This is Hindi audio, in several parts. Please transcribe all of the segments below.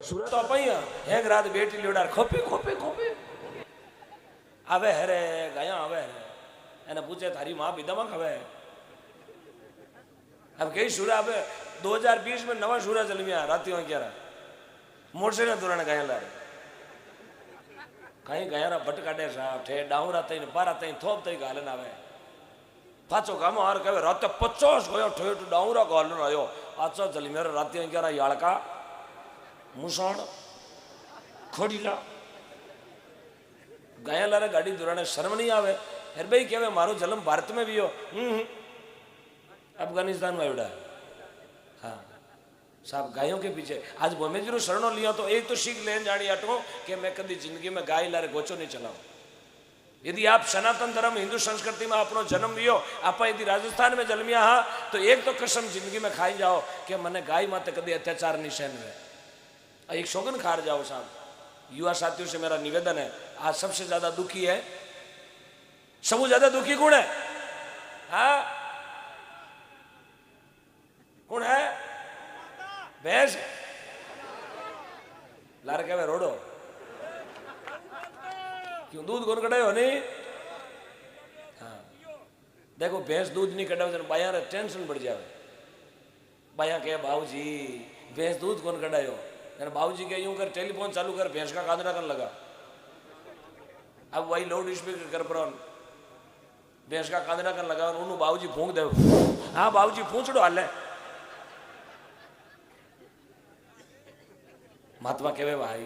સુરત તો પૈયા એક રાત બેટી લીવડાર ખોપી ખોપી ખોપી આવે હરે ગયા આવે એને પૂછે તારી माँ पीदामा खवे अब कई सूर्य अब 2020 में नवा सूर्य जल में रात 11 मोटसे ने दौरान गया लार कहीं गया रा भट काटे साहब ठे डाउरा तई ने पारा तई थोप तई गालन आवे पाछो गामो हार कहे रात 50 गयो ठे टू डाउरा गालन आयो आछो जल में रात 11 याळका मुसाण खोडीला गया लारे गाड़ी दौरान शर्म नहीं आवे हर भाई कहे मारो जन्म भारत में भी हो अफगानिस्तान में उड़ा हाँ साहब गायों के पीछे आज भूमि जी शरणों लिया तो एक तो सीख लेन जानी हटो कि मैं कभी जिंदगी में गाय लारे गोचो नहीं चलाऊं। यदि आप सनातन धर्म हिंदू संस्कृति में अपनो जन्म लियो आप यदि राजस्थान में जन्मिया हाँ तो एक तो कसम जिंदगी में खाई जाओ कि मैंने गाय माते कभी अत्याचार नहीं सहन हुए। एक शोगन खार जाओ साहब। युवा साथियों से मेरा निवेदन है आज सबसे ज्यादा दुखी है सबसे ज्यादा दुखी कौन है हाँ कौन है भैंस लार कहे रोडो क्यों दूध कौन कटायो नहीं हाँ देखो भैंस दूध नहीं कटावे बाया रे टेंशन बढ़ जावे बाया कहे बाबूजी भैंस दूध कौन कटायो बाबूजी के यूं कर टेलीफोन चालू कर भैंस का कांदरा कर लगा अब वही लाउड स्पीकर कर पर भैंस का कांदरा कर लगा उन्होंने बाबूजी फूंक दे हाँ बाबूजी पूछड़ो हाल महात्मा कहे भाई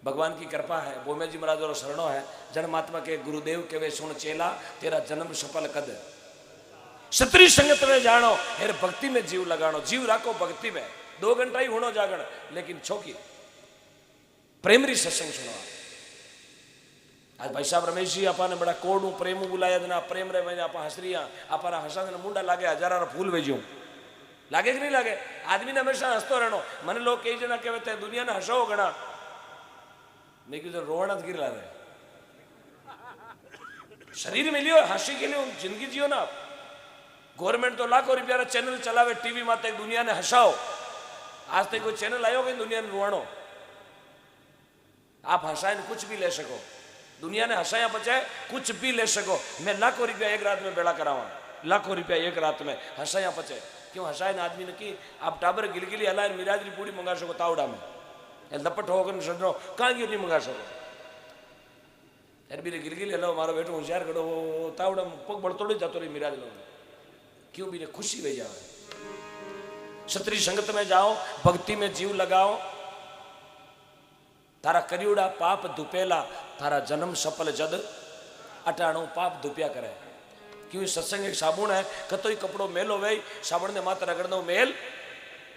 भगवान की कृपा है भूमे जी महाराज और शरणों है जन महात्मा के गुरुदेव कहे सुन चेला तेरा जन्म सफल कद क्षत्रिय संगत में जानो हेर भक्ति में जीव लगानो जीव राखो भक्ति में 2 घंटा ही होनो जागण लेकिन छोकी प्रेमरी सत्संग सुनो। आज भाई साहब रमेश जी आपने बड़ा कोड प्रेम बुलाया देना प्रेम रे मैंने आप हसरिया आप हसा मुंडा लागे हजारा फूल भेजू लागे कि नहीं लागे आदमी ने हमेशा हंसतो रहनो मैंने लोग कई जना कहते हैं दुनिया ने हंसाओ घना मैं क्यों रोना गिर ला रहे शरीर मिलियो हंसी के लिए जिंदगी जियो ना गवर्नमेंट तो लाखों रुपया चैनल चलावे टीवी माते दुनिया ने हंसाओ आज तक कोई चैनल आयो कि दुनिया ने रुआणो आप हंसाए कुछ भी ले सको दुनिया ने हंसाया बचाए कुछ भी ले सको मैं लाखों रुपया एक रात में बेड़ा करावा लाखों रुपया एक रात में हंसाया बचे क्यों हंसाए ना आदमी ने की आप टाबर गिलगिली हलाए मिराजरी पूरी मंगा सको तावड़ा में लपट होकर सजनो कहाँ क्यों नहीं मंगा सको यार भी गिलगिली हलाओ मारो बेटो होशियार करो तावड़ा पग बड़तोड़ी जातो रही मिराज लो क्यों भी खुशी हो जाए। क्षत्रिय संगत में जाओ भक्ति में जीव लगाओ तारा करियोड़ा पाप दुपेला तारा जन्म सफल जद अटाणो पाप दुप्या करे क्यों सत्संग एक साबुन है कतोई कपड़ो मेलो वे साबुन ने मात्र रगड़ दो मेल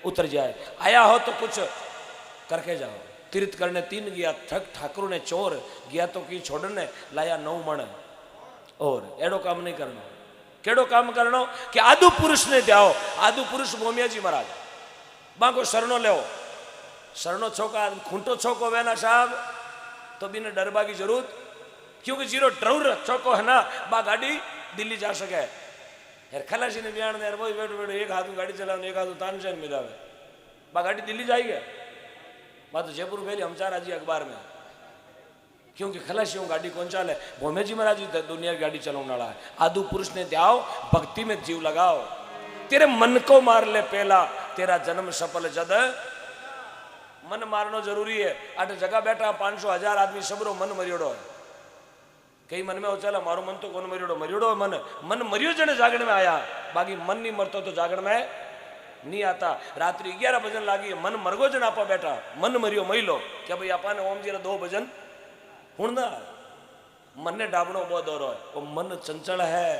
उतर जाए आया हो तो कुछ करके जाओ तीर्थ करने 3 गया ठग ठाकुर ने चोर गया तो की छोड़ने लाया 9 मण और एड़ो काम नहीं करना केड़ो काम करनो कि आदु पुरुष ने जाओ आदु पुरुष भूमिया जी महाराज बाको शरणो ले शरणो छोका खूंटो छोको वेना साहब तो बिना डरबा की जरूरत क्योंकि जीरो ड्राउर छोको है ना बा गाड़ी दिल्ली जा सके यार खलासी ने बयान दे वो बैठो बैठो एक हाथ गाड़ी चलाओ एक हाथ तानसेन मिलावे बा गाड़ी दिल्ली जाएगी बात तो जयपुर पहले हम 4 आज अखबार में क्योंकि खलासियों गाड़ी कौन चाले भूमे जी महाराज जी दुनिया की गाड़ी चलाने वाला है आदु पुरुष ने जाओ भक्ति में जीव लगाओ तेरे मन को मार ले पहला तेरा जन्म सफल जद मन मारनो जरूरी है अट जगह बैठा 500,000 आदमी सबरो मन मरियोड़ो है कई मन में हो चला मारो मन तो कौन मरियोड़ो मन मन मरियो जने जागरण में आया बाकी मन नहीं मरतो तो जागरण में नहीं आता रात्रि 11 भजन लागी मन मरगो जन आपा बैठा मन मरियो महिलो क्या भाई आपा ने ओम जी 2 भजन हूं ना मन ने डाबणो बहुत दौरो है वो मन चंचल है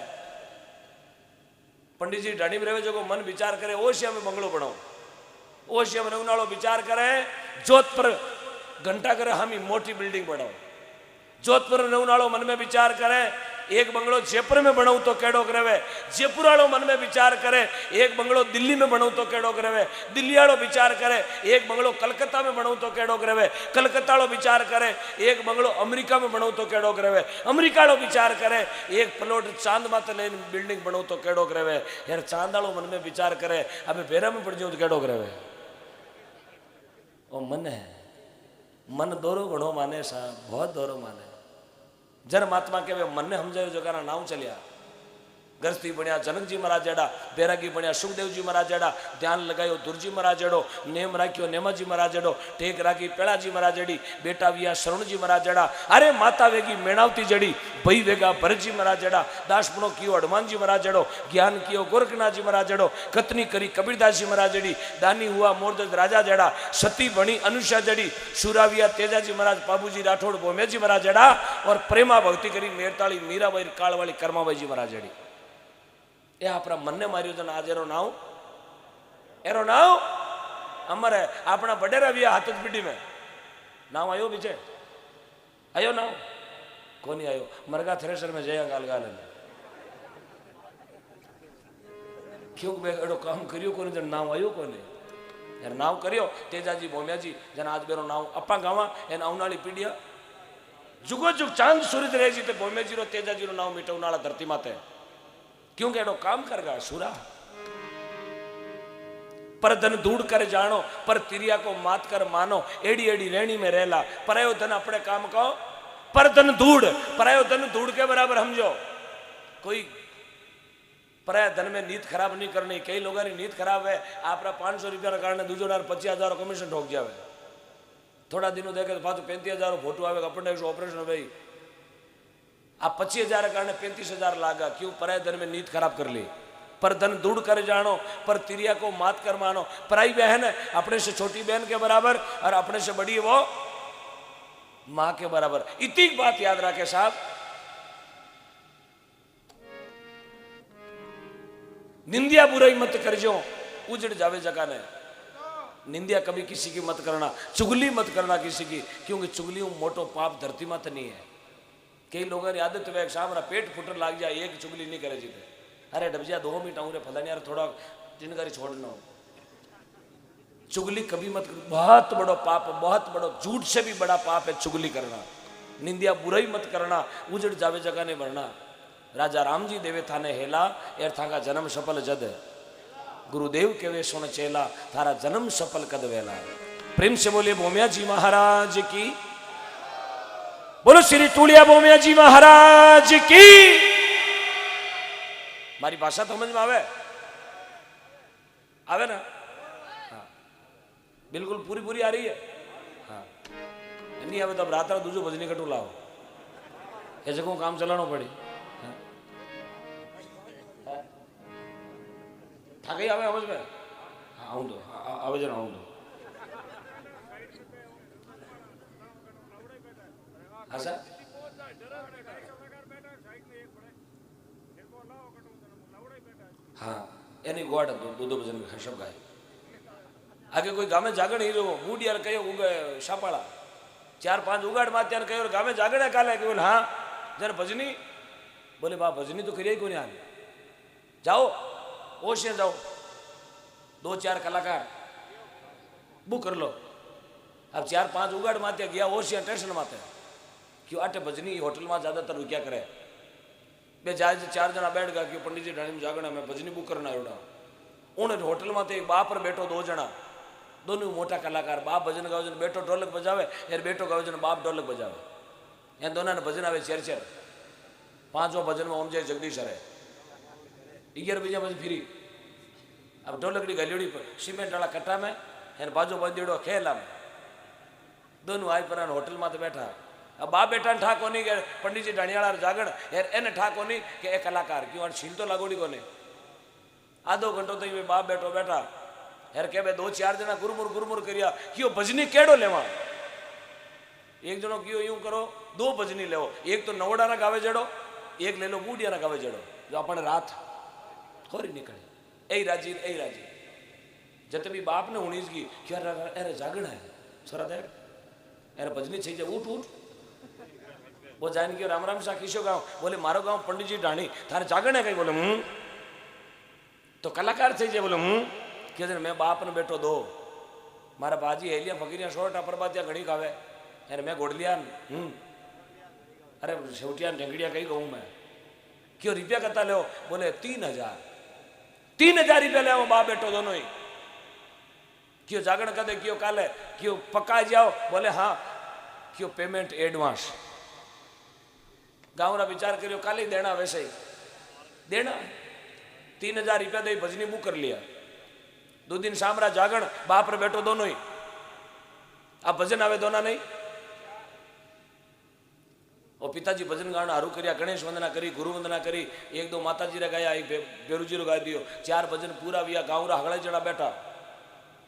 पंडित जी ढाणी में रहे जो मन विचार करे ओशिया में बंगलो बनाओ ओशिया में रंगनाड़ो विचार करे जोधपुर घंटा करे हम ही मोटी बिल्डिंग बनाओ जोधपुर रंगनाड़ो मन में विचार करे एक बंगलो जयपुर में बनाऊं तो केड़ो करे जयपुर वालों मन में विचार करे एक बंगलो दिल्ली में बनाऊं तो केड़ो करे दिल्ली वालों विचार करे एक बंगलो कलकत्ता में बनाऊं तो केड़ो करे कलकत्ता वालों विचार करे एक बंगलो अमेरिका में बनाऊं तो केड़ो करे अमेरिका वालों विचार करे एक प्लॉट चांद माते लेन बिल्डिंग बनाऊं तो केड़ो करे यार चांद वालों मन में विचार करे अबे बेरा में पड़ जाऊं तो केड़ो करे वो मन है, मन दोरो घणो माने साहब, बहुत दोरो माने। जर महात्मा के वे मन ने समझायो जगह नाम चलिया। गृहस्थी बनिया जनक जी महाराज जड़ा, बैरागी बनिया सुखदेव जी महाराज जड़ा, ध्यान लगायो दुर्जी महाराज जड़ो, नेम राख्यो नेमा जी महाराज जड़ो, टेक राखी पेड़ा जी महाराज जड़ी, बेटा विया शरण जी महाराज जड़ा, अरे माता वेगी मेणावती जड़ी, भई वेगा भरत जी महाराज जड़ा, दासपणो कियो हनुमान जी महाराज जड़ो, ज्ञान कियो गोरखनाथ जी महाराज जड़ो, कतनी करी कबीरदास जी महाराज जड़ी, दानी हुआ मोरदज राजा जड़ा, सती बनी अनुषा जड़ी, शुराविया तेजा जी महाराज, बाबूजी राठौड़ भोमे जी महाराज जड़ा, और प्रेमा भक्ति करी मेरताली मीराबाई कालवाली कर्माबाई जी महाराज जड़ी। ये अपना मन ने मारियो तो आज एरो नाव अमर है अपना बडेरा भी हाथ पीढ़ी में नाव आयो बीचे आयो नाव कोनी आयो मरगा थ्रेसर में जया गाल गाल क्यों एडो काम करियो कोनी जन नाव आयो कोनी यार नाव करियो तेजाजी भोमियाजी जन आज बेरो नाव अपा गावा एन औनाली पीढ़िया जुगो जुग चांद सूरज रहे जी ते भोमियाजी रो तेजाजी रो नाव मिटो नाला धरती माते क्योंकि एडो काम करगा सुरा पर धन दूड़ कर जानो पर तिरिया को मात कर मानो एड़ी एड़ी रेणी में रहला परायो धन अपने काम को पर धन दूड़ परायो धन दूड़ के बराबर समझो कोई पराया धन में नीत खराब नहीं करनी कई लोगों की नीत खराब है आप 500 रुपया का कारण दूजो 25,000 कमीशन ठोक जावे थोड़ा दिनों देखे तो 35,000 फोटो आवे अपने ऑपरेशन हो भाई आप 25,000 कारण 35,000 लागा क्यों पराय धन में नीत खराब कर ली पर धन दूड़ कर जानो पर तिरिया को मात कर मानो पराई बहन है अपने से छोटी बहन के बराबर और अपने से बड़ी वो मां के बराबर इतनी बात याद रखे साहब निंदिया बुराई मत कर जो उजड़ जावे जगह ने निंदिया कभी किसी की मत करना चुगली मत करना किसी की क्योंकि चुगली मोटो पाप धरती मत नहीं है कई लोगों की आदत है सामरा पेट फुटर लाग जाए एक चुगली नहीं करे जीते अरे डबजिया 2 मिनट आऊँ रे फलानी यार थोड़ा जिनकारी छोड़ना चुगली कभी मत कर बहुत बड़ो पाप बहुत बड़ो झूठ से भी बड़ा पाप है चुगली करना निंदिया बुराई मत करना उजड़ जावे जगह ने भरना राजा राम जी देवे थाने हेला एर था का जन्म सफल जद गुरुदेव के वे सुन चेला थारा जन्म सफल कद वेला प्रेम से बोले भोमिया जी महाराज की बोलो श्री टूलिया भोमिया जी महाराज की मारी भाषा समझ में आवे ना हाँ बिल्कुल पूरी पूरी आ रही है हाँ नहीं आवे तो अब रात दूसरो भजनी कटू लाओ ऐसे को काम चलाना पड़ी था गई आवे समझ में हाँ आऊँ तो आवे जना आऊँ तो हाँ सर हाँ एनी गोड़ दो भजन में सब गाय आगे कोई गामे जागण ही जो बूढ़ यार कहो उगे शापाड़ा 4-5 उगाड़ मात्या ने कहो गामे जागण काले कि बोले हाँ जरा भजनी बोले बा भजनी तो करिए को नहीं आने जाओ ओशिया जाओ 2-4 कलाकार बुक कर लो अब 4-5 उगाड़ मात्या गया ओशिया टेंशन माते क्यों आटे भजनी होटल में ज्यादातर क्या करे बे जाए 4 जना बैठ गया कि पंडित जी ढाणी में जागना मैं भजनी बुक करना एवडा उन्हें होटल में एक बाप पर बैठो 2 जना दोनों मोटा कलाकार बाप भजन गावे जन बेटो ढोलक बजावे यार बेटो गावे जन बाप ढोलक बजावे या दोनों ने भजन आवे 4-4 5वां भजन में ओम जय जगदीश है 11 बजे बजे फिरी अब ढोलकड़ी गलियोड़ी पर सीमेंट वाला कट्टा में यार बाजू बंदेड़ो खेला में दोनों आई पर होटल में तो बैठा अब बाप बेटा ठा कोनी के पंडित जी ढाणियाला जागण यार एने ठा कोनी के एक कलाकार क्यों छील तो लागोड़ी कोने आधो घंटो तो बाप बैठो बैठा यार के 2-4 जना गुरमुर करिया क्यों भजनी केड़ो लेवा एक जनो क्यों यूं करो 2 भजनी लेवो एक तो नवड़ा ना गावे जड़ो एक ले लो बूढ़िया ना गावे जड़ो जो अपन रात खोरी निकले ए राजी जत भी बाप ने उणीज की क्या अरे जागण है सरा देख अरे भजनी छई जा उठ वो जान के राम राम सा किशो गाँव बोले मारो गाँव पंडित जी ढाणी थारे जागण है कहीं बोले तो कलाकार थे जे बोले कि मैं बाप ने बेटो 2 मारा बाजी हेलिया फकीरिया शोरटा परबातिया घड़ी खावे अरे मैं गोड़लिया अरे शेवटिया ढंगड़िया कही कहूँ मैं क्यों रुपया करता ले बोले 3,000 रुपया ले बाप बेटो दोनों ही क्यों जागरण कदे क्यों काले क्यों पक्का जाओ बोले हाँ क्यों पेमेंट एडवांस गाँव रा विचार करियो काले देना वैसे ही देना 3000 रुपया दे भजनी बुक कर लिया 2 दिन सामरा जागरण बाप रे बैठो दोनों ही आप भजन आवे दोना नहीं और पिताजी भजन गाना हारू करिया गणेश वंदना करी गुरु वंदना करी 1-2 माताजी रे गाया बेरुजी रो गा दियो 4 भजन पूरा विया गाँव रा हगड़ा जड़ा बैठा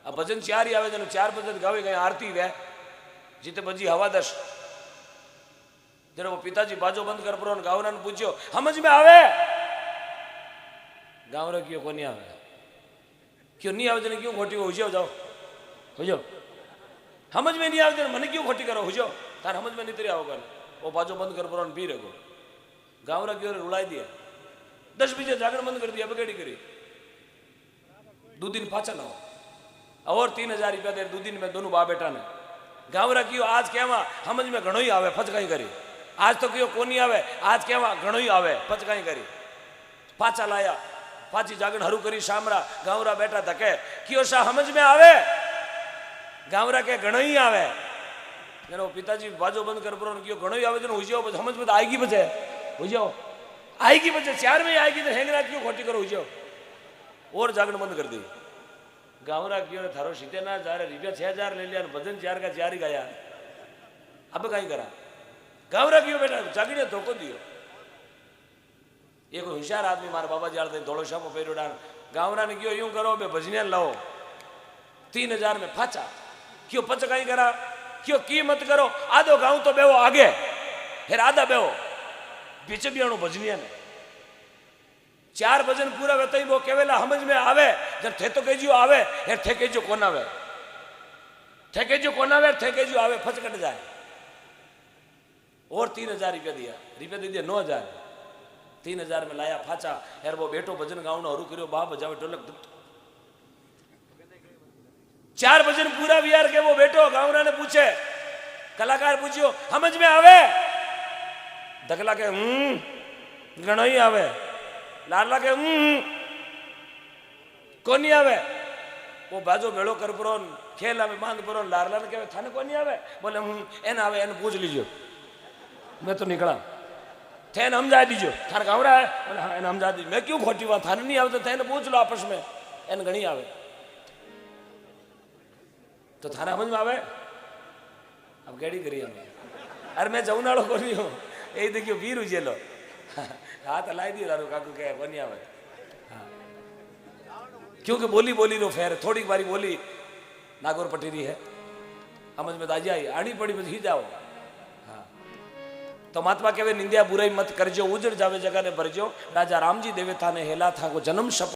आ भजन 4 ही आवे जन 4 भजन गावे गए आरती वे जीते बजी हवा 10 जरा वो पिताजी बाजो बंद कर परो गावरा ने पूछ्यो समझ में आवे गावरा क्यों कोनी आवे क्यों नहीं आवे जने क्यों खोटी हो जाओ हो जाओ समझ में नहीं आवे जने मने क्यों खोटी करो हो जाओ तार समझ में नहीं तेरे आओगे वो बाजो बंद कर परो पी रखो गावरा क्यों रुलाई दिया 10 बजे जागरण बंद कर दिया बगेड़ी करी 2 दिन पाचा लाओ और 3000 रुपया दे 2 दिन में दोनों बाप बेटा ने गावरा क्यों आज कहवा समझ में घणो ही आवे फचकाई करी आज तो क्यों कोनी आवे आज कहवा घणो ही आवे फचकाई करी पाचा लाया पाची जागरण हरू करी शामरा गावरा बेटा धके क्यों सा समझ में आवे गावरा के घणो ही आवे जनो पिताजी बाजो बंद कर परो क्यों घणो ही आवे जनो हुई जाओ समझ में तो आएगी बचे हुई जाओ आएगी बचे 4 में आएगी तो हेंगरा क्यों खोटी करो हुई जाओ और जागरण बंद कर दी गावरा क्यों थारो सीते ना जा रहे रुपया 6000 ले लिया भजन 4 का 4 ही गाया अब कहीं करा गावरा क्यों बेटा जागीने धोखो दियो एक होशियार आदमी मारा बाबा जाड़ दे धोलो शामो पेरो डान गावरा ने क्यों यूं करो बे भजनिया लाओ 3000 में फाचा क्यों पच कहीं करा क्यों की मत करो आधो गाँव तो बेवो आगे फिर आधा बेवो पीछे भी आणो भजनिया ने 4 भजन पूरा वेतई वो केवेला समझ में आवे जब थे तो केजो आवे यार थे केजो कोन आवे थे केजो कोन आवे थे केजो आवे फच कट जाए और 3000 रुपया दे दिया 9000 3000 में लाया फाचा यार वो बेटो भजन गावनो हरू करियो बाप बजावे ढोलक 4 भजन पूरा विहार के वो बेटो गावना ने पूछे कलाकार पूछियो समझ में आवे दगला के घणो ही आवे लाला के कोनी आवे वो बाजो भेड़ो कर परो खेला में बांध परो लारला ने कहे थाने कोनी आवे बोले एन आवे एन पूछ लीजियो मैं तो निकला थे समझा दीजियो थाने गावरा है बोले हाँ एन समझा दीजिए मैं क्यों खोटी बात थाने नहीं आवे तो थे पूछ लो आपस में एन घणी आवे तो थाना समझ में आवे अब गेड़ी करी हम अरे मैं जाऊँ नाड़ो कोनी हूँ यही देखियो वीर उजेलो हाथ लाई दियो लारो काकू के कोनी आवे क्योंकि बोली रो फेर थोड़ी बारी बोली नागौर पटेरी है समझ में ताजी आई आड़ी पड़ी बस ही जाओ हाँ तो महात्मा कहवे निंदिया बुराई मत करजो उजड़ जावे जगह ने भरजो राजा रामजी देवे था ने हेला था को जन्म